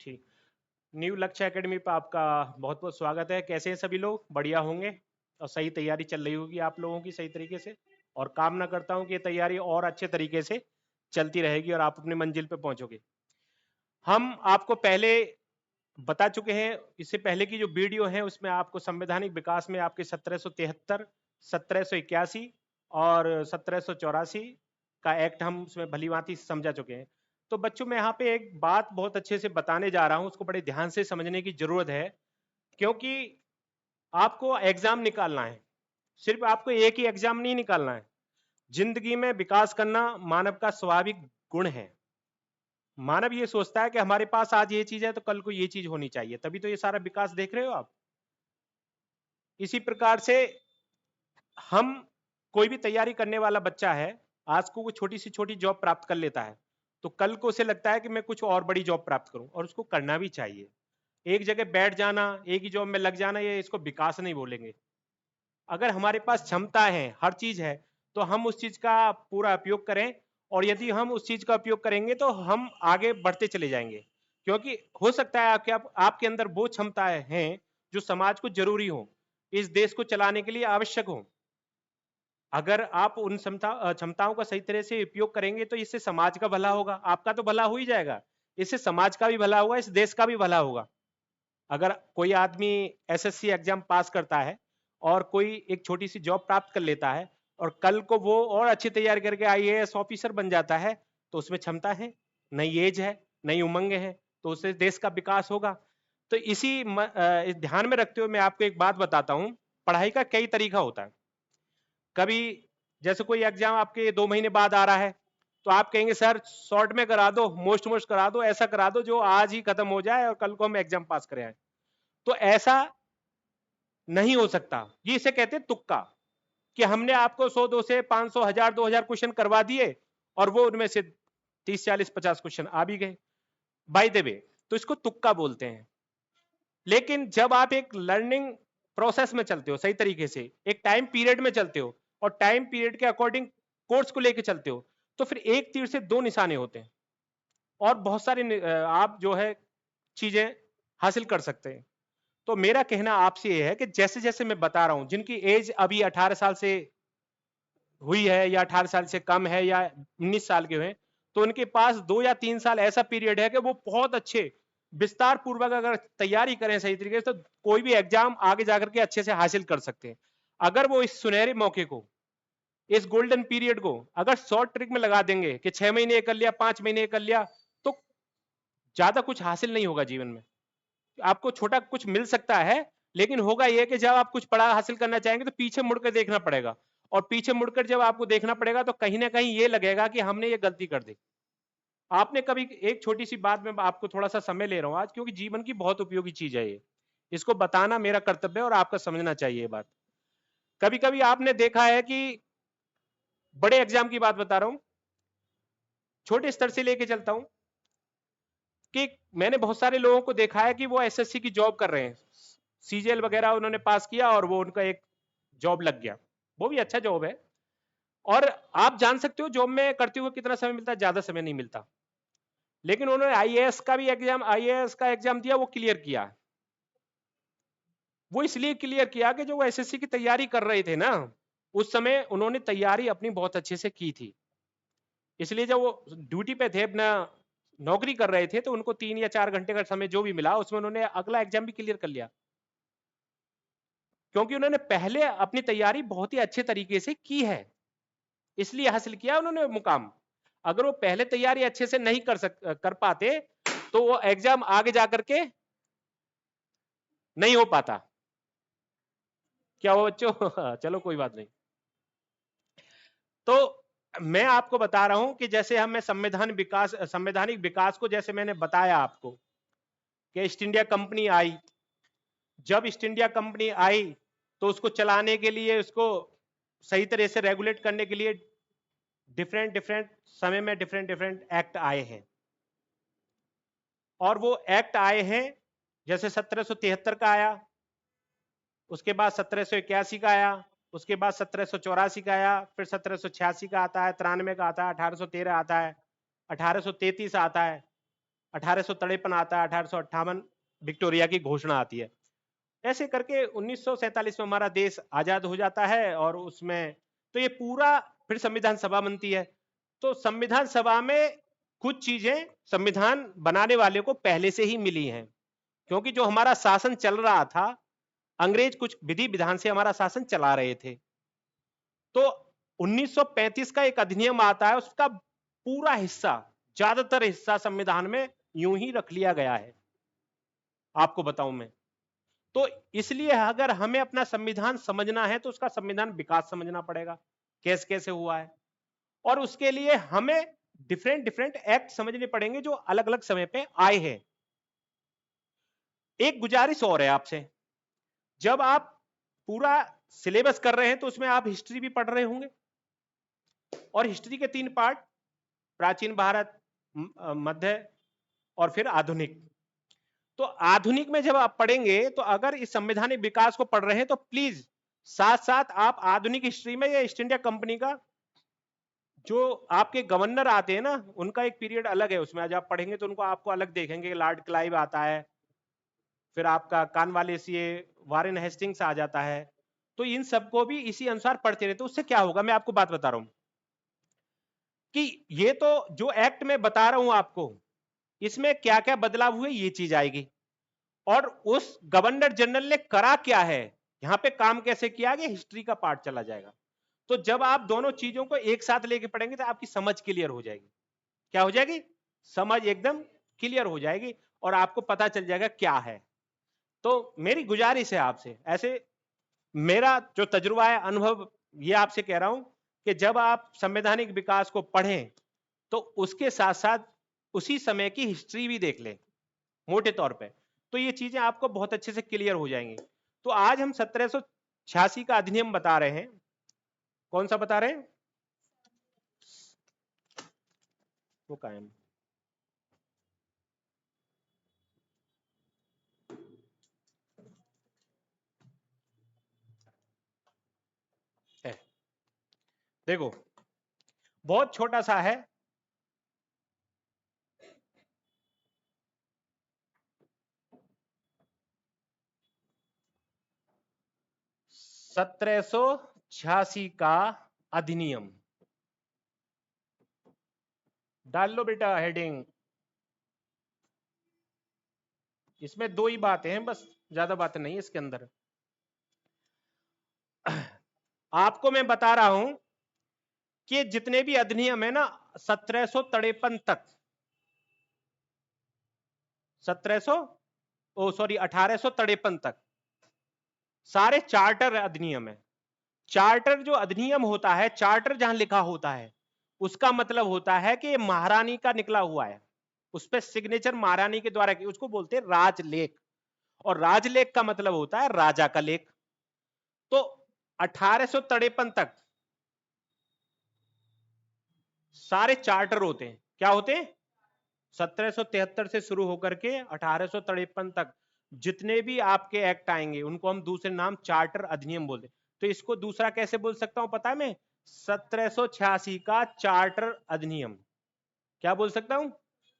ठीक। न्यू लक्ष्य एकेडमी पे आपका बहुत बहुत स्वागत है। कैसे हैं सभी लोग? बढ़िया होंगे और सही तैयारी चल रही होगी आप लोगों की सही तरीके से। और कामना करता हूं कि ये तैयारी और अच्छे तरीके से चलती रहेगी और आप अपनी मंजिल पे पहुंचोगे। हम आपको पहले बता चुके हैं, इससे पहले की जो वीडियो है उसमें आपको संवैधानिक विकास में आपके 1773, 1781 और 1784 का एक्ट हम उसमें भली भांति समझा चुके हैं। तो बच्चों मैं यहाँ पे एक बात बहुत अच्छे से बताने जा रहा हूँ, उसको बड़े ध्यान से समझने की जरूरत है, क्योंकि आपको एग्जाम निकालना है। सिर्फ आपको एक ही एग्जाम नहीं निकालना है। जिंदगी में विकास करना मानव का स्वाभाविक गुण है। मानव ये सोचता है कि हमारे पास आज ये चीज है तो कल को ये चीज होनी चाहिए, तभी तो ये सारा विकास देख रहे हो आप। इसी प्रकार से हम, कोई भी तैयारी करने वाला बच्चा है, आज को कोई छोटी सी छोटी जॉब प्राप्त कर लेता है तो कल को उसे लगता है कि मैं कुछ और बड़ी जॉब प्राप्त करूं, और उसको करना भी चाहिए। एक जगह बैठ जाना, एक ही जॉब में लग जाना, ये इसको विकास नहीं बोलेंगे। अगर हमारे पास क्षमता है, हर चीज है, तो हम उस चीज का पूरा उपयोग करें। और यदि हम उस चीज का उपयोग करेंगे तो हम आगे बढ़ते चले जाएंगे। क्योंकि हो सकता है आपके अंदर वो क्षमताएं हैं जो समाज को जरूरी हो, इस देश को चलाने के लिए आवश्यक हो। अगर आप उन क्षमताओं का सही तरह से उपयोग करेंगे तो इससे समाज का भला होगा, आपका तो भला हो ही जाएगा, इससे समाज का भी भला होगा, इस देश का भी भला होगा। अगर कोई आदमी एसएससी एग्जाम पास करता है और कोई एक छोटी सी जॉब प्राप्त कर लेता है और कल को वो और अच्छी तैयारी करके आईएएस ऑफिसर बन जाता है, तो उसमें क्षमता है, नई एज है, नई उमंग है, तो उससे देश का विकास होगा। तो इस ध्यान में रखते हुए मैं आपको एक बात बताता हूं। पढ़ाई का कई तरीका होता है। कभी जैसे कोई एग्जाम आपके 2 महीने बाद आ रहा है तो आप कहेंगे सर शॉर्ट में करा दो, मोस्ट मोस्ट करा दो, ऐसा करा दो जो आज ही खत्म हो जाए और कल को हम एग्जाम पास करें आए। तो ऐसा नहीं हो सकता। ये इसे कहते हैं तुक्का, कि हमने आपको 100 2 से 500 1000 2000 क्वेश्चन करवा दिए और वो उनमें से 30 40 50 क्वेश्चन आ भी गए बाय द वे, तो इसको तुक्का बोलते हैं। लेकिन जब आप एक लर्निंग प्रोसेस में चलते हो, सही तरीके से एक टाइम पीरियड में चलते हो और टाइम पीरियड के अकॉर्डिंग कोर्स को लेकर चलते हो, तो फिर एक तीर से दो निशाने होते हैं और बहुत सारे आप जो है चीजें हासिल कर सकते हैं। तो मेरा कहना आपसे यह है कि जैसे जैसे मैं बता रहा हूं, जिनकी एज अभी 18 साल से हुई है या 18 साल से कम है या 19 साल के हुए, तो उनके पास 2 या 3 साल ऐसा पीरियड है कि वो बहुत अच्छे विस्तार पूर्वक अगर तैयारी करें सही तरीके से, तो कोई भी एग्जाम आगे जाकर के अच्छे से हासिल कर सकते हैं। अगर वो इस सुनहरे मौके को, इस गोल्डन पीरियड को अगर शॉर्ट ट्रिक में लगा देंगे कि 6 महीने कर लिया, 5 महीने कर लिया, तो ज्यादा कुछ हासिल नहीं होगा जीवन में। आपको छोटा कुछ मिल सकता है, लेकिन होगा यह कि जब आप कुछ बड़ा हासिल करना चाहेंगे तो पीछे मुड़कर देखना पड़ेगा, और पीछे मुड़कर जब आपको देखना पड़ेगा तो कहीं ना कहीं ये लगेगा कि हमने ये गलती कर दी। आपने कभी, एक छोटी सी बात में आपको थोड़ा सा समय ले रहा हूं आज, क्योंकि जीवन की बहुत उपयोगी चीज है ये, इसको बताना मेरा कर्तव्य है और आपका समझना चाहिए ये बात। कभी कभी आपने देखा है कि, बड़े एग्जाम की बात बता रहा हूं, छोटे स्तर से लेके चलता हूं, कि मैंने बहुत सारे लोगों को देखा है कि वो एसएससी की जॉब कर रहे हैं, सीजीएल वगैरह उन्होंने पास किया और वो उनका एक जॉब लग गया, वो भी अच्छा जॉब है। और आप जान सकते हो जॉब में करते हुए कितना समय मिलता है? ज्यादा समय नहीं मिलता। लेकिन उन्होंने आईएएस का एग्जाम दिया, वो क्लियर किया। वो इसलिए क्लियर किया कि जो वो एसएससी की तैयारी कर रहे थे ना, उस समय उन्होंने तैयारी अपनी बहुत अच्छे से की थी। इसलिए जब वो ड्यूटी पे थे, अपना नौकरी कर रहे थे, तो उनको 3 या 4 घंटे का समय जो भी मिला उसमें उन्होंने अगला एग्जाम भी क्लियर कर लिया, क्योंकि उन्होंने पहले अपनी तैयारी बहुत ही अच्छे तरीके से की है, इसलिए हासिल किया उन्होंने मुकाम। अगर वो पहले तैयारी अच्छे से नहीं कर पाते तो वो एग्जाम आगे जाकर के नहीं हो पाता। क्या हो बच्चों? चलो कोई बात नहीं। तो मैं आपको बता रहा हूं कि जैसे हमें संवैधानिक विकास को, जैसे मैंने बताया आपको कि ईस्ट इंडिया कंपनी आई, जब ईस्ट इंडिया कंपनी आई तो उसको चलाने के लिए, उसको सही तरह से रेगुलेट करने के लिए डिफरेंट डिफरेंट समय में डिफरेंट डिफरेंट एक्ट आए हैं। और वो एक्ट आए हैं, जैसे 1773 का आया, उसके बाद 1781 का आया, उसके बाद 1784 का आया, फिर 1786 का आता है, 93 का आता है, 1813 आता है, 1833 आता है, 1853 आता है, 1858 विक्टोरिया की घोषणा आती है। ऐसे करके 1947 में हमारा देश आजाद हो जाता है और उसमें तो ये पूरा फिर संविधान सभा बनती है। तो संविधान सभा में कुछ चीजें संविधान बनाने वाले को पहले से ही मिली हैं, क्योंकि जो हमारा शासन चल रहा था, अंग्रेज कुछ विधि विधान से हमारा शासन चला रहे थे। तो 1935 का एक अधिनियम आता है, उसका पूरा हिस्सा, ज्यादातर हिस्सा संविधान में यूं ही रख लिया गया है। आपको बताऊं मैं, तो इसलिए अगर हमें अपना संविधान समझना है तो उसका संविधान विकास समझना पड़ेगा, कैसे कैसे हुआ है, और उसके लिए हमें डिफरेंट डिफरेंट एक्ट समझने पड़ेंगे जो अलग अलग समय पे आए हैं। एक गुजारिश और है आपसे, जब आप पूरा सिलेबस कर रहे हैं तो उसमें आप हिस्ट्री भी पढ़ रहे होंगे, और हिस्ट्री के 3 पार्ट, प्राचीन भारत, मध्य और फिर आधुनिक। तो आधुनिक में जब आप पढ़ेंगे तो अगर इस संवैधानिक विकास को पढ़ रहे हैं तो प्लीज साथ साथ आप आधुनिक हिस्ट्री में या ईस्ट इंडिया कंपनी का जो आपके गवर्नर आते हैं ना, उनका एक पीरियड अलग है, उसमें आज आप पढ़ेंगे तो उनको आपको अलग देखेंगे। लॉर्ड क्लाइव आता है, फिर आपका कॉर्नवालिस, ये वारेन हेस्टिंग्स आ जाता है। तो इन सबको भी इसी अनुसार पढ़ते रहे, तो उससे क्या होगा, मैं आपको बात बता रहा हूं कि ये तो जो एक्ट में बता रहा हूं आपको, इसमें क्या क्या बदलाव हुए ये चीज आएगी, और उस गवर्नर जनरल ने करा क्या है, यहां पे काम कैसे किया गया, हिस्ट्री का पार्ट चला जाएगा। तो जब आप दोनों चीजों को एक साथ लेके पढ़ेंगे तो आपकी समझ क्लियर हो जाएगी। क्या हो जाएगी? समझ एकदम क्लियर हो जाएगी, और आपको पता चल जाएगा क्या है। तो मेरी गुजारिश है आपसे, ऐसे मेरा जो तजुर्बा है, अनुभव, ये आपसे कह रहा हूं कि जब आप संवैधानिक विकास को पढ़ें तो उसके साथ साथ उसी समय की हिस्ट्री भी देख लें मोटे तौर पे, तो ये चीजें आपको बहुत अच्छे से क्लियर हो जाएंगी। तो आज हम 1786 का अधिनियम बता रहे हैं। कौन सा बता रहे हैं? वो कायम है, देखो बहुत छोटा सा है। सत्रह सौ छियासी का अधिनियम डाल लो बेटा हेडिंग। इसमें 2 ही बातें हैं बस, ज्यादा बातें नहीं है इसके अंदर। आपको मैं बता रहा हूं कि जितने भी अधिनियम है ना 1753 तक, 1700 ओ सॉरी 1853 तक सारे चार्टर अधिनियम है। चार्टर जो अधिनियम होता है, चार्टर जहां लिखा होता है, उसका मतलब होता है कि महारानी का निकला हुआ है, उस पर सिग्नेचर महारानी के द्वारा की, उसको बोलते हैं राजलेख, और राजलेख का मतलब होता है राजा का लेख। तो 1853 तक सारे चार्टर होते हैं। क्या होते हैं? 1773 से शुरू होकर के 1853 तक जितने भी आपके एक्ट आएंगे उनको हम दूसरे नाम चार्टर अधिनियम बोलते हैं। तो इसको दूसरा कैसे बोल सकता हूं पता है मैं? 1786 का चार्टर अधिनियम। क्या बोल सकता हूं?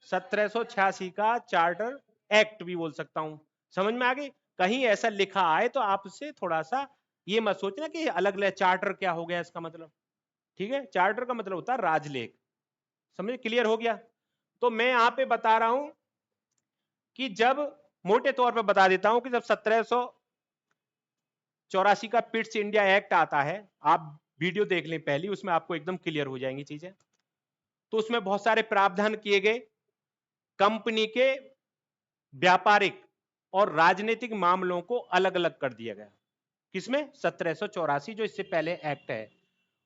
1786 का चार्टर एक्ट भी बोल सकता हूं। समझ में आ गई? कहीं ऐसा लिखा आए तो आपसे थोड़ा सा ये मत सोचना कि अलग अलग चार्टर क्या हो गया इसका मतलब। ठीक है, चार्टर का मतलब होता है राजलेख। समझ क्लियर हो गया? तो मैं यहां पे बता रहा हूं कि जब, मोटे तौर पे बता देता हूं कि जब 1784 का पिट्स इंडिया एक्ट आता है, आप वीडियो देख लें पहली, उसमें आपको एकदम क्लियर हो जाएंगी चीजें। तो उसमें बहुत सारे प्रावधान किए गए, कंपनी के व्यापारिक और राजनीतिक मामलों को अलग अलग कर दिया गया। किसमें? 1784 जो इससे पहले एक्ट है,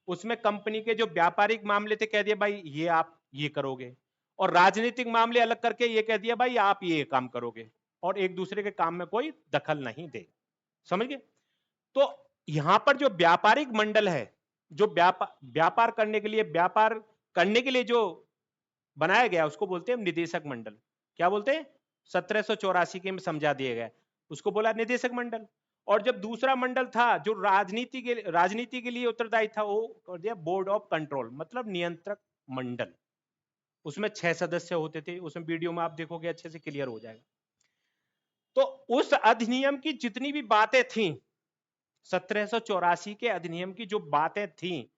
उसमें कंपनी के जो व्यापारिक मामले थे कह दिया भाई ये आप ये करोगे, और राजनीतिक मामले अलग करके ये कह दिया भाई आप ये काम करोगे, और एक दूसरे के काम में कोई दखल नहीं दे। समझ गए? तो यहां पर जो व्यापारिक मंडल है, जो व्यापार करने के लिए जो बनाया गया, उसको बोलते हैं निदेशक मंडल। क्या बोलते हैं? 1784 के में समझा दिया गया, उसको बोला निदेशक मंडल। और जब दूसरा मंडल था जो राजनीति के लिए उत्तरदायी था, वो कर दिया बोर्ड ऑफ कंट्रोल, मतलब नियंत्रक मंडल। उसमें 6 सदस्य होते थे, उसमें वीडियो में आप देखोगे अच्छे से क्लियर हो जाएगा। तो उस अधिनियम की जितनी भी बातें थी, 1784 के अधिनियम की जो बातें थी,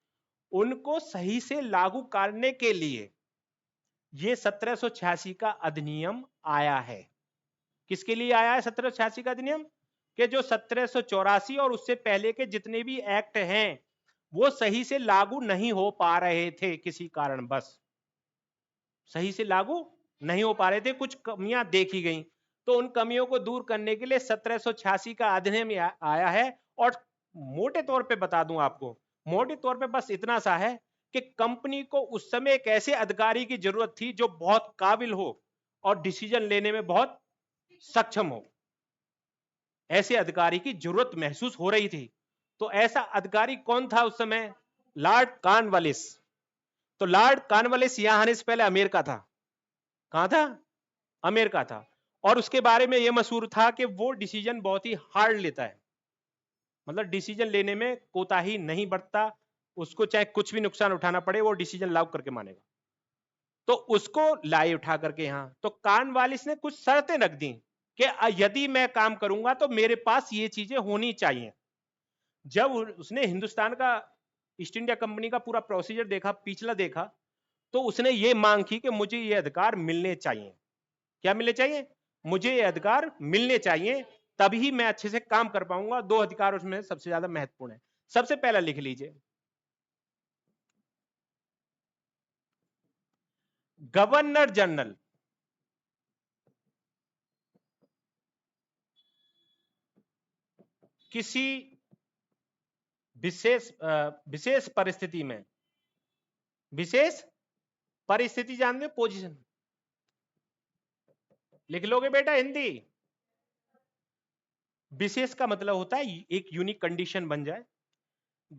उनको सही से लागू करने के लिए ये 1786 का अधिनियम आया है। किसके लिए आया है 1786 का अधिनियम? कि जो 1784 और उससे पहले के जितने भी एक्ट हैं वो सही से लागू नहीं हो पा रहे थे, किसी कारणवश सही से लागू नहीं हो पा रहे थे, कुछ कमियां देखी गई। तो उन कमियों को दूर करने के लिए 1786 का अधिनियम आया है। और मोटे तौर पे बता दूं आपको, मोटे तौर पे बस इतना सा है कि कंपनी को उस समय एक ऐसे अधिकारी की जरूरत थी जो बहुत काबिल हो और डिसीजन लेने में बहुत सक्षम हो। ऐसे अधिकारी की जरूरत महसूस हो रही थी। तो ऐसा अधिकारी कौन था उस समय? Lord Cornwallis. तो लॉर्ड कॉर्नवालिस यहां आने से पहले अमेरिका था। कहां था? अमेरिका था। और उसके बारे में यह मशहूर था कि वो डिसीजन बहुत ही हार्ड लेता है, मतलब डिसीजन लेने में कोताही नहीं बरतता, उसको चाहे कुछ भी नुकसान उठाना पड़े वो डिसीजन लागू करके मानेगा। तो उसको लाए उठा करके यहां, तो कॉर्नवालिस ने कुछ शर्तें रख दी कि यदि मैं काम करूंगा तो मेरे पास ये चीजें होनी चाहिए। जब उसने हिंदुस्तान का ईस्ट इंडिया कंपनी का पूरा प्रोसीजर देखा, पिछला देखा, तो उसने ये मांग की कि मुझे ये अधिकार मिलने चाहिए। क्या मिलने चाहिए? मुझे ये अधिकार मिलने चाहिए, तभी मैं अच्छे से काम कर पाऊंगा। दो अधिकार उसमें सबसे ज्यादा महत्वपूर्ण है। सबसे पहला लिख लीजिए, गवर्नर जनरल किसी विशेष परिस्थिति में, विशेष परिस्थिति जानते, पोजीशन लिख लोगे बेटा हिंदी। विशेष का मतलब होता है एक यूनिक कंडीशन बन जाए।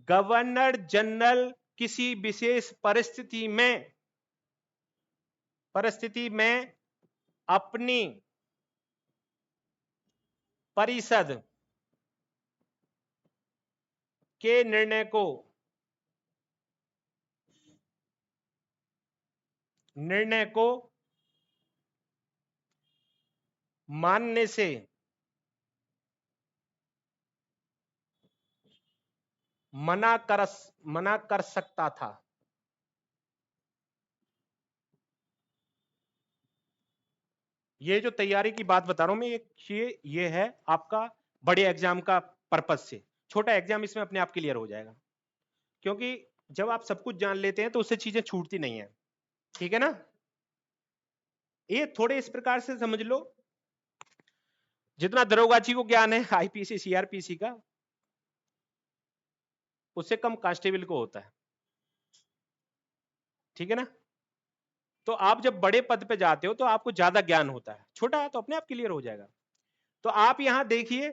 गवर्नर जनरल किसी विशेष परिस्थिति में अपनी परिषद के निर्णय को मानने से मना कर सकता था। ये जो तैयारी की बात बता रहा हूं मैं, ये है आपका बड़े एग्जाम का पर्पस से। छोटा एग्जाम इसमें अपने आप क्लियर हो जाएगा, क्योंकि जब आप सब कुछ जान लेते हैं तो उससे चीजें छूटती नहीं है। ठीक है ना? ये थोड़े इस प्रकार से समझ लो, जितना दरोगा जी को ज्ञान है आईपीसी सीआरपीसी का, उससे कम कांस्टेबल को होता है। ठीक है ना? तो आप जब बड़े पद पे जाते हो तो आपको ज्यादा ज्ञान होता है, छोटा है तो अपने आप क्लियर हो जाएगा। तो आप यहां देखिए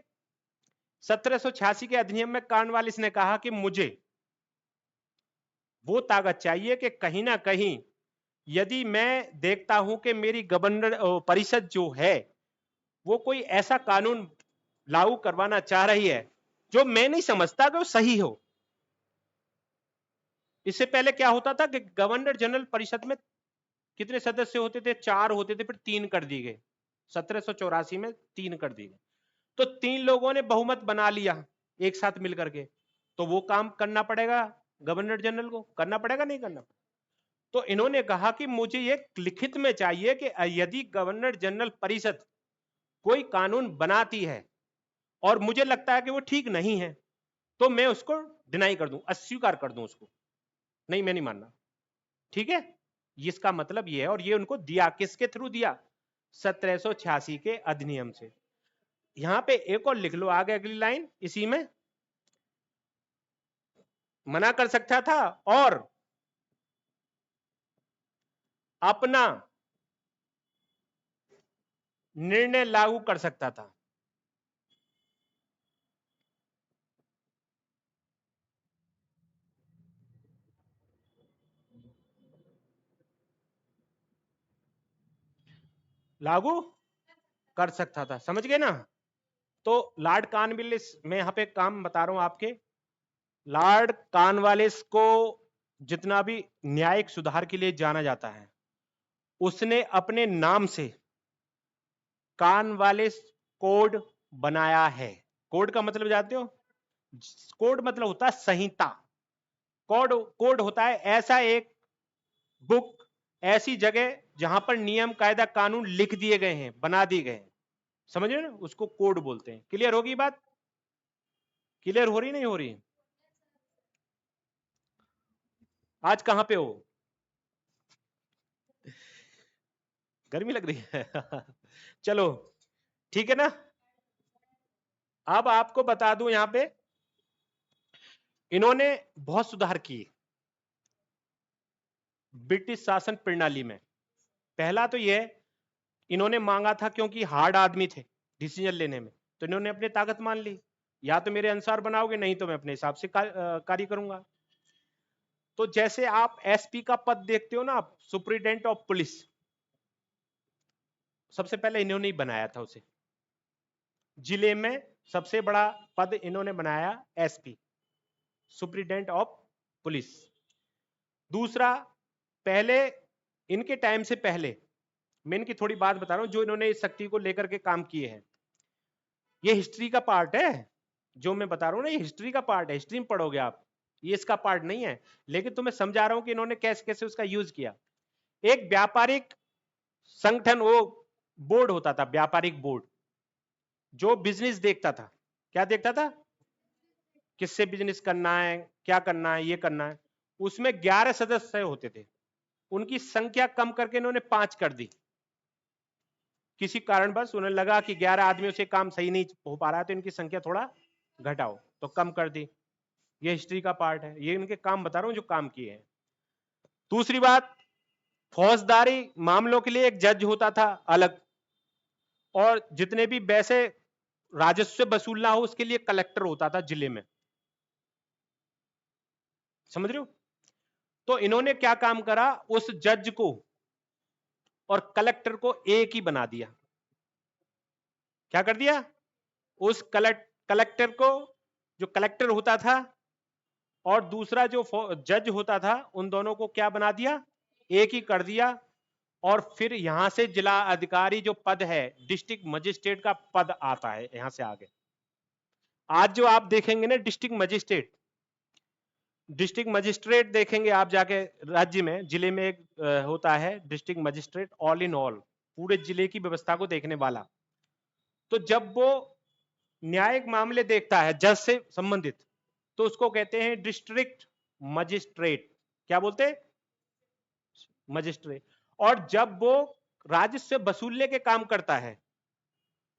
1786 के अधिनियम में कॉर्नवालिस ने कहा कि मुझे वो ताकत चाहिए कि कहीं ना कहीं यदि मैं देखता हूं कि मेरी गवर्नर परिषद जो है वो कोई ऐसा कानून लागू करवाना चाह रही है जो मैं नहीं समझता कि वो सही हो। इससे पहले क्या होता था कि गवर्नर जनरल परिषद में कितने सदस्य होते थे? 4 होते थे, फिर 3 कर दी गए। 1784 में 3 कर दी गए। तो 3 लोगों ने बहुमत बना लिया एक साथ मिलकर के, तो वो काम करना पड़ेगा, गवर्नर जनरल को करना पड़ेगा, नहीं करना? तो इन्होंने कहा कि मुझे ये लिखित में चाहिए कि यदि गवर्नर जनरल परिषद कोई कानून बनाती है और मुझे लगता है कि वो ठीक नहीं है, तो मैं उसको डिनाई कर दूं, अस्वीकार कर दूं उसको, नहीं मैं नहीं मानना। ठीक है? इसका मतलब ये है, और ये उनको दिया किसके थ्रू दिया? 1786 के अधिनियम से। यहां पे एक और लिख लो आगे अगली लाइन, इसी में मना कर सकता था और अपना निर्णय लागू कर सकता था। लागू कर सकता था, समझ गए ना? तो लॉर्ड कॉर्नवालिस, मैं यहां पे काम बता रहा हूं आपके, लॉर्ड कॉर्नवालिस को जितना भी न्यायिक सुधार के लिए जाना जाता है, उसने अपने नाम से कॉर्नवालिस कोड बनाया है। कोड का मतलब जानते हो? कोड मतलब होता है संहिता। कोड कोड होता है ऐसा एक बुक, ऐसी जगह जहां पर नियम कायदा कानून लिख दिए गए हैं, बना दिए गए हैं, समझ रहे हो ना, उसको कोड बोलते हैं। क्लियर होगी बात? क्लियर हो रही नहीं हो रही? आज कहां पे हो? गर्मी लग रही है चलो ठीक है ना। अब आपको बता दूं, यहां पे इन्होंने बहुत सुधार किए ब्रिटिश शासन प्रणाली में। पहला तो यह इन्होंने मांगा था, क्योंकि हार्ड आदमी थे डिसीजन लेने में, तो इन्होंने अपनी ताकत मान ली, या तो मेरे अनुसार बनाओगे, नहीं तो मैं अपने हिसाब से कार्य करूंगा। तो जैसे आप एसपी का पद देखते हो ना, आप सुप्रिटेंडेंट ऑफ पुलिस, सबसे पहले इन्होंने ही बनाया था उसे। जिले में सबसे बड़ा पद इन्होंने बनाया एसपी, सुप्रिटेंडेंट ऑफ पुलिस। दूसरा, पहले इनके टाइम से पहले, मैं इनकी थोड़ी बात बता रहा हूं जो इन्होंने इस शक्ति को लेकर के काम किए हैं। ये हिस्ट्री का पार्ट है, जो मैं बता रहा हूं ना, ये हिस्ट्री का पार्ट है, हिस्ट्री में पढ़ोगे आप, ये इसका पार्ट नहीं है, लेकिन तुम्हें समझा रहा हूं कि इन्होंने कैसे कैसे उसका यूज किया। एक व्यापारिक संगठन, वो बोर्ड होता था, व्यापारिक बोर्ड, जो बिजनेस देखता था। क्या देखता था? किससे बिजनेस करना है, क्या करना है, ये करना है। उसमें 11 सदस्य होते थे, उनकी संख्या कम करके इन्होंने 5 कर दी। किसी कारणवश उन्हें लगा कि 11 आदमियों से काम सही नहीं हो पा रहा है, तो इनकी संख्या थोड़ा घटाओ, तो कम कर दी। ये हिस्ट्री का पार्ट है, ये इनके काम बता रहा हूं जो काम किए हैं। दूसरी बात, फौजदारी मामलों के लिए एक जज होता था अलग, और जितने भी वैसे राजस्व वसूलना हो उसके लिए कलेक्टर होता था जिले में। समझ रहे हो? तो इन्होंने क्या काम करा, उस जज को और कलेक्टर को एक ही बना दिया। क्या कर दिया? उस कलेक्टर को, जो कलेक्टर होता था, और दूसरा जो जज होता था, उन दोनों को क्या बना दिया? एक ही कर दिया। और फिर यहां से जिला अधिकारी जो पद है, डिस्ट्रिक्ट मजिस्ट्रेट का पद आता है यहां से आगे। आज जो आप देखेंगे ना डिस्ट्रिक्ट मजिस्ट्रेट देखेंगे आप जाके राज्य में, जिले में एक होता है district magistrate, all in all, पूरे जिले की व्यवस्था को देखने वाला। तो जब वो न्यायिक मामले देखता है जज से संबंधित, तो उसको कहते हैं डिस्ट्रिक्ट मजिस्ट्रेट। क्या बोलते हैं? मजिस्ट्रेट। और जब वो राजस्व वसूलने के काम करता है,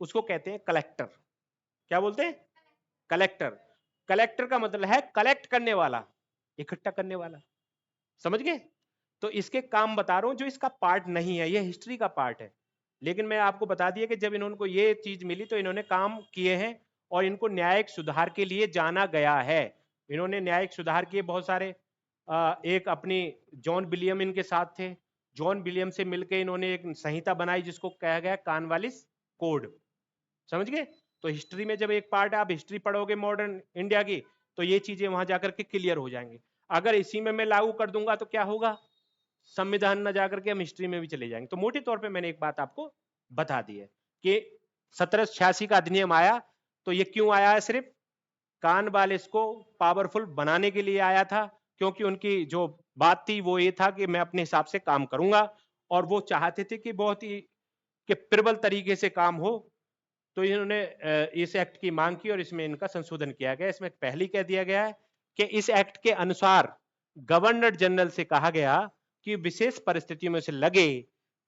उसको कहते हैं कलेक्टर। क्या बोलते हैं? कलेक्टर। कलेक्टर का मतलब है कलेक्ट करने वाला, इकट्ठा करने वाला। समझ गए? तो इसके काम बता रहा हूं जो इसका पार्ट नहीं है, ये हिस्ट्री का पार्ट है। लेकिन मैं आपको बता दिया कि जब इन्होंने ये चीज मिली तो इन्होंने काम किए हैं, और इनको न्यायिक सुधार के लिए जाना गया है। इन्होंने न्यायिक सुधार किए बहुत सारे। एक अपनी जॉन विलियम इनके साथ थे, जॉन विलियम से मिलकर इन्होंने एक संहिता बनाई जिसको कहा गया कॉर्नवालिस कोड। समझ गए? तो हिस्ट्री में जब एक पार्ट आप हिस्ट्री पढ़ोगे मॉडर्न इंडिया की, तो ये चीजें वहां जाकर के क्लियर हो जाएंगी। अगर इसी में मैं लागू कर दूंगा तो क्या होगा? संविधान न जाकर के हम हिस्ट्री में भी चले जाएंगे। तो मोटे तौर पे मैंने एक बात आपको बता दी है कि 1786 का अधिनियम आया, तो ये क्यों आया है? सिर्फ कॉर्नवालिस को पावरफुल बनाने के लिए आया था, क्योंकि उनकी जो बात थी वो ये था कि मैं अपने हिसाब से काम करूंगा, और वो चाहते थे कि बहुत ही कि प्रबल तरीके से काम हो। तो इन्होंने इस एक्ट की मांग की और इसमें इनका संशोधन किया गया। इसमें पहले ही कह दिया गया है कि इस एक्ट के अनुसार गवर्नर जनरल से कहा गया कि विशेष परिस्थितियों में से लगे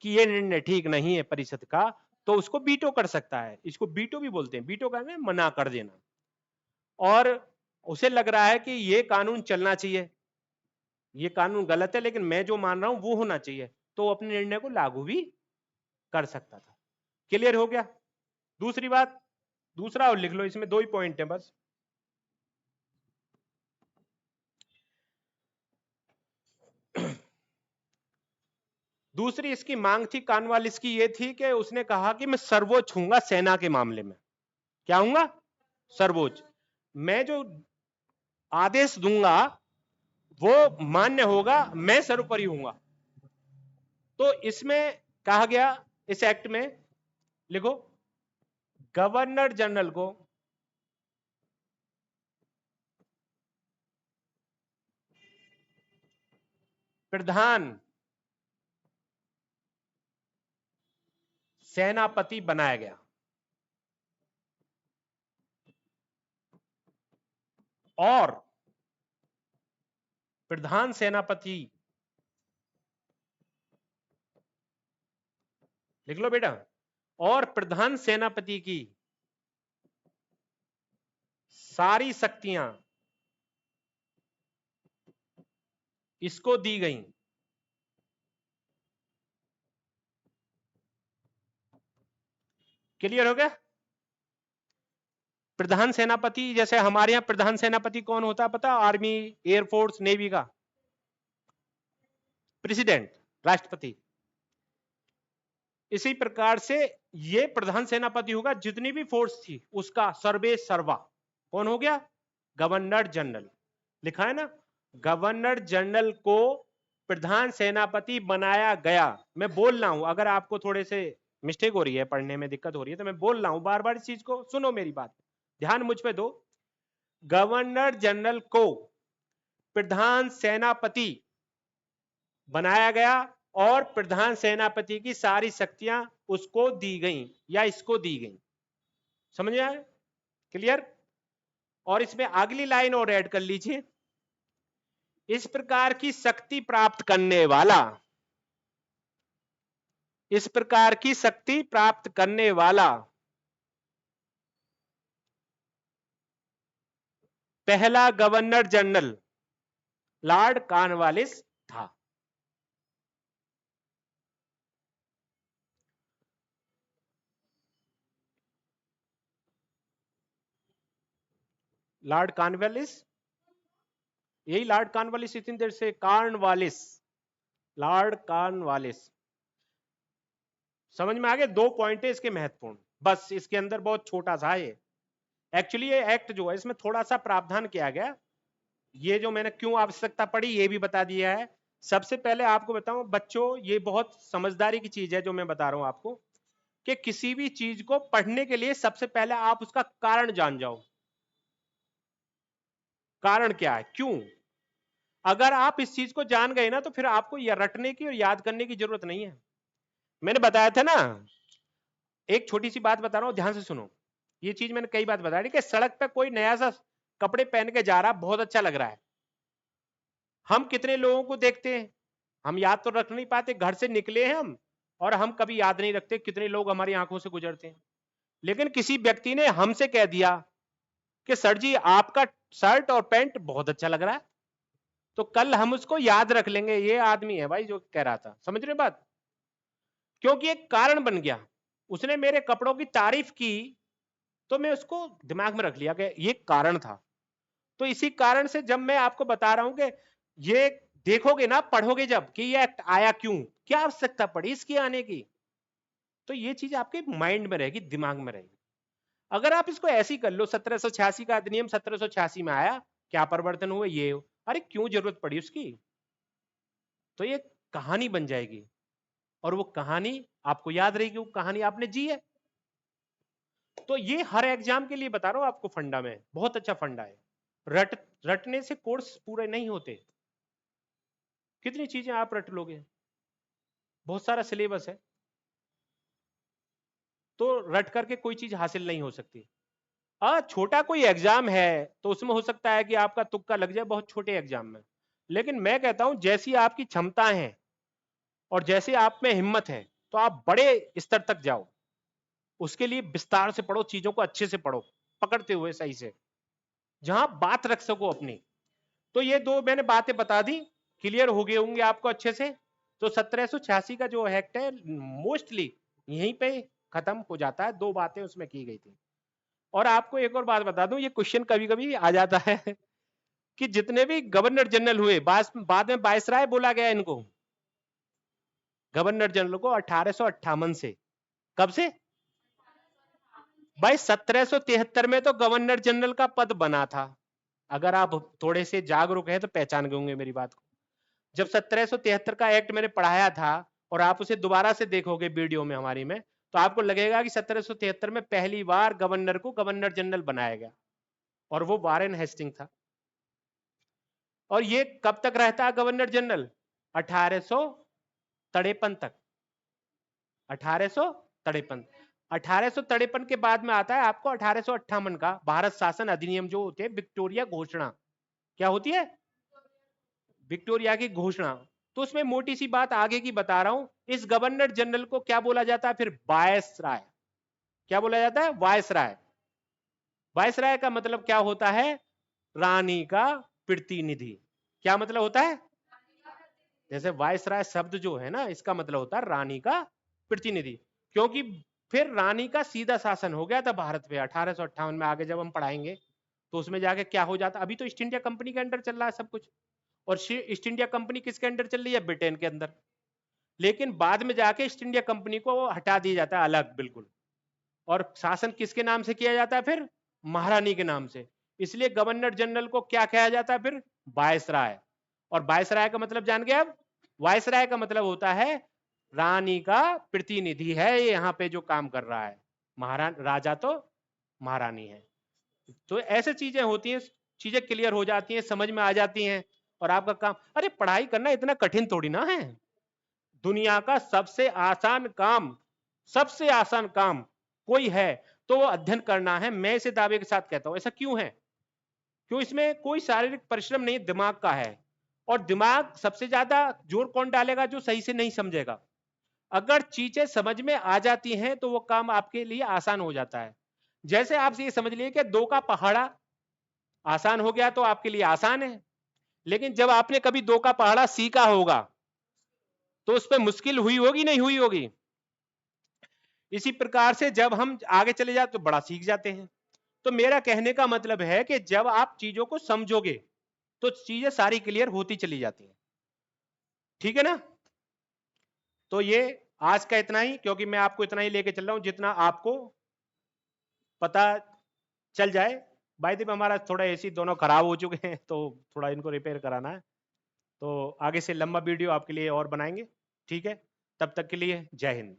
कि यह निर्णय ठीक नहीं है परिषद का, तो उसको बीटो कर सकता है। इसको बीटो भी बोलते हैं, बीटो करना है मना कर देना। और उसे लग रहा है कि ये कानून चलना चाहिए, ये कानून गलत है, लेकिन मैं जो मान रहा हूं वो होना चाहिए, तो वो अपने निर्णय को लागू भी कर सकता था। क्लियर हो गया? दूसरी बात, दूसरा और लिख लो, इसमें 2 ही पॉइंट है बस। दूसरी इसकी मांग थी कॉर्नवालिस की, ये थी कि उसने कहा कि मैं सर्वोच्च हूंगा सेना के मामले में। क्या हूंगा? सर्वोच्च। मैं जो आदेश दूंगा वो मान्य होगा, मैं सर्वोपरि हूंगा। तो इसमें कहा गया, इस एक्ट में लिखो, गवर्नर जनरल को प्रधान सेनापति बनाया गया। और प्रधान सेनापति, लिख लो बेटा, और प्रधान सेनापति की सारी शक्तियां इसको दी गई। क्लियर हो गया? प्रधान सेनापति, जैसे हमारे यहां प्रधान सेनापति कौन होता है पता? आर्मी, एयरफोर्स, नेवी का प्रेसिडेंट, राष्ट्रपति। इसी प्रकार से ये प्रधान सेनापति होगा, जितनी भी फोर्स थी उसका सर्वे सर्वा कौन हो गया? Governor general. लिखा है ना, गवर्नर जनरल को प्रधान सेनापति बनाया गया। मैं बोल रहा हूं, अगर आपको थोड़े से मिस्टेक हो रही है, पढ़ने में दिक्कत हो रही है, तो मैं बोल रहा हूं बार बार, इस चीज को सुनो, मेरी बात ध्यान मुझ पे दो। गवर्नर जनरल को प्रधान सेनापति बनाया गया और प्रधान सेनापति की सारी शक्तियां उसको दी गई या इसको दी गई। समझ में आया? क्लियर? और इसमें अगली लाइन और ऐड कर लीजिए, इस प्रकार की शक्ति प्राप्त करने वाला, इस प्रकार की शक्ति प्राप्त करने वाला पहला गवर्नर जनरल लॉर्ड कॉर्नवालिस था। लॉर्ड कॉर्नवालिस, यही लॉर्ड कॉर्नवालिस, इतनी देर से कॉर्नवालिस, लॉर्ड कॉर्नवालिस। समझ में आ गया? दो पॉइंट है इसके महत्वपूर्ण, बस इसके अंदर बहुत छोटा सा है। एक्चुअली ये एक्ट जो है इसमें थोड़ा सा प्रावधान किया गया, ये जो मैंने क्यों आवश्यकता पड़ी ये भी बता दिया है। सबसे पहले आपको बताऊं बच्चों, ये बहुत समझदारी की चीज है जो मैं बता रहा हूं आपको, कि किसी भी चीज को पढ़ने के लिए सबसे पहले आप उसका कारण जान जाओ। कारण क्या है, क्यों? अगर आप इस चीज को जान गए ना, तो फिर आपको यह रटने की और याद करने की जरूरत नहीं है। मैंने बताया था ना, एक छोटी सी बात बता रहा हूं, ध्यान से सुनो। ये चीज मैंने कई बार बताई कि सड़क पे कोई नया सा कपड़े पहन के जा रहा, बहुत अच्छा लग रहा है, हम कितने लोगों को देखते हैं, हम याद तो रख नहीं पाते, घर से निकले हैं हम, और हम कभी याद नहीं रखते कितने लोग हमारी आंखों से गुजरते हैं। लेकिन किसी व्यक्ति ने हमसे कह दिया कि सर जी आपका शर्ट और पैंट बहुत अच्छा लग रहा है, तो कल हम उसको याद रख लेंगे, ये आदमी है भाई जो कह रहा था। समझ रहे बात? क्योंकि एक कारण बन गया, उसने मेरे कपड़ों की तारीफ की, तो मैं उसको दिमाग में रख लिया कि ये कारण था। तो इसी कारण से जब मैं आपको बता रहा हूं कि ये देखोगे ना, पढ़ोगे जब कि ये एक्ट आया क्यों, क्या आवश्यकता पड़ी इसकी आने की, तो ये चीज आपके माइंड में रहेगी, दिमाग में रहेगी। अगर आप इसको ऐसे ही कर लो, 1786 का अधिनियम 1786 में आया, क्या परिवर्तन हुए, ये अरे क्यों जरूरत पड़ी उसकी, तो ये कहानी बन जाएगी, और वो कहानी आपको याद रहेगी, वो कहानी आपने जी है। तो ये हर एग्जाम के लिए बता रहा हूं आपको, फंडा में बहुत अच्छा फंडा है। रटने से कोर्स पूरे नहीं होते, कितनी चीजें आप रट लोगे, बहुत सारा सिलेबस है, तो रट करके कोई चीज हासिल नहीं हो सकती। छोटा कोई एग्जाम है तो उसमें हो सकता है कि आपका तुक्का लग जाए, बहुत छोटे एग्जाम में। लेकिन मैं कहता हूं जैसी आपकी क्षमता है और जैसे आप में हिम्मत है, तो आप बड़े स्तर तक जाओ, उसके लिए विस्तार से पढ़ो, चीजों को अच्छे से पढ़ो, पकड़ते हुए सही से, जहां बात रख सको अपनी। तो ये दो मैंने बातें बता दी, क्लियर हो गए होंगे आपको अच्छे से। तो 1786 का जो एक्ट है मोस्टली यहीं पे खत्म हो जाता है, दो बातें उसमें की गई थी। और आपको एक और बात बता दूं, ये क्वेश्चन कभी कभी आ जाता है कि जितने भी गवर्नर जनरल हुए, बाद में वायसराय बोला गया इनको, गवर्नर जनरल को 1858 से, कब से भाई? 1773 में तो गवर्नर जनरल का पद बना था, अगर आप थोड़े से जागरूक हैं तो पहचान गए होंगे मेरी बात को। जब 1773 का एक्ट मैंने पढ़ाया था, और आप उसे दोबारा से देखोगे वीडियो में हमारी में, तो आपको लगेगा कि 1773 में पहली बार गवर्नर को गवर्नर जनरल बनाया गया, और वो वारेन हेस्टिंग था। और ये कब तक रहता है गवर्नर जनरल? 1853 तक। 1853। 1853 के बाद में आता है आपको 1858 का भारत शासन अधिनियम, जो होते हैं विक्टोरिया घोषणा। क्या होती है? विक्टोरिया की घोषणा। तो उसमें मोटी सी बात आगे की बता रहा हूं। इस गवर्नर जनरल को क्या बोला जाता है फिर? वायसराय। क्या बोला जाता है? वायसराय। वायसराय का मतलब क्या होता है? रानी का प्रतिनिधि। क्या मतलब होता है? जैसे वायसराय शब्द जो है ना, इसका मतलब होता है रानी का प्रतिनिधि। क्योंकि फिर रानी का सीधा शासन हो गया था भारत पे 1858 में। आगे जब हम पढ़ाएंगे तो उसमें जाके क्या हो जाता। अभी तो ईस्ट इंडिया कंपनी के अंडर चल रहा है सब कुछ, और ईस्ट इंडिया कंपनी किसके अंडर चल रही है? ब्रिटेन के अंदर। लेकिन बाद में जाके ईस्ट इंडिया कंपनी को हटा दिया जाता है अलग बिल्कुल, और शासन किसके नाम से किया जाता है फिर? महारानी के नाम से। इसलिए गवर्नर जनरल को क्या कहा जाता है फिर? वायसराय। और वायसराय का मतलब जान गए अब? वायसराय का मतलब होता है रानी का प्रतिनिधि है ये यहाँ पे जो काम कर रहा है। महाराज राजा तो महारानी है। तो ऐसे चीजें होती हैं, चीजें क्लियर हो जाती हैं, समझ में आ जाती हैं, और आपका काम। अरे पढ़ाई करना इतना कठिन थोड़ी ना है। दुनिया का सबसे आसान काम, सबसे आसान काम कोई है तो वो अध्ययन करना है। मैं इसे दावे के साथ कहता हूं। ऐसा क्यों है? क्यों? इसमें कोई शारीरिक परिश्रम नहीं, दिमाग का है। और दिमाग सबसे ज्यादा जोर कौन डालेगा? जो सही से नहीं समझेगा। अगर चीजें समझ में आ जाती हैं तो वो काम आपके लिए आसान हो जाता है। जैसे आप ये समझ लिए कि 2 का पहाड़ा आसान हो गया तो आपके लिए आसान है। लेकिन जब आपने कभी 2 का पहाड़ा सीखा होगा तो उस पर मुश्किल हुई होगी, नहीं हुई होगी? इसी प्रकार से जब हम आगे चले जाते तो बड़ा सीख जाते हैं। तो मेरा कहने का मतलब है कि जब आप चीजों को समझोगे तो चीजें सारी क्लियर होती चली जाती हैं। ठीक है ना? तो ये आज का इतना ही, क्योंकि मैं आपको इतना ही लेके चल रहा हूं जितना आपको पता चल जाए। बाय द वे हमारा थोड़ा एसी दोनों खराब हो चुके हैं, तो थोड़ा इनको रिपेयर कराना है। तो आगे से लंबा वीडियो आपके लिए और बनाएंगे। ठीक है? तब तक के लिए जय हिंद।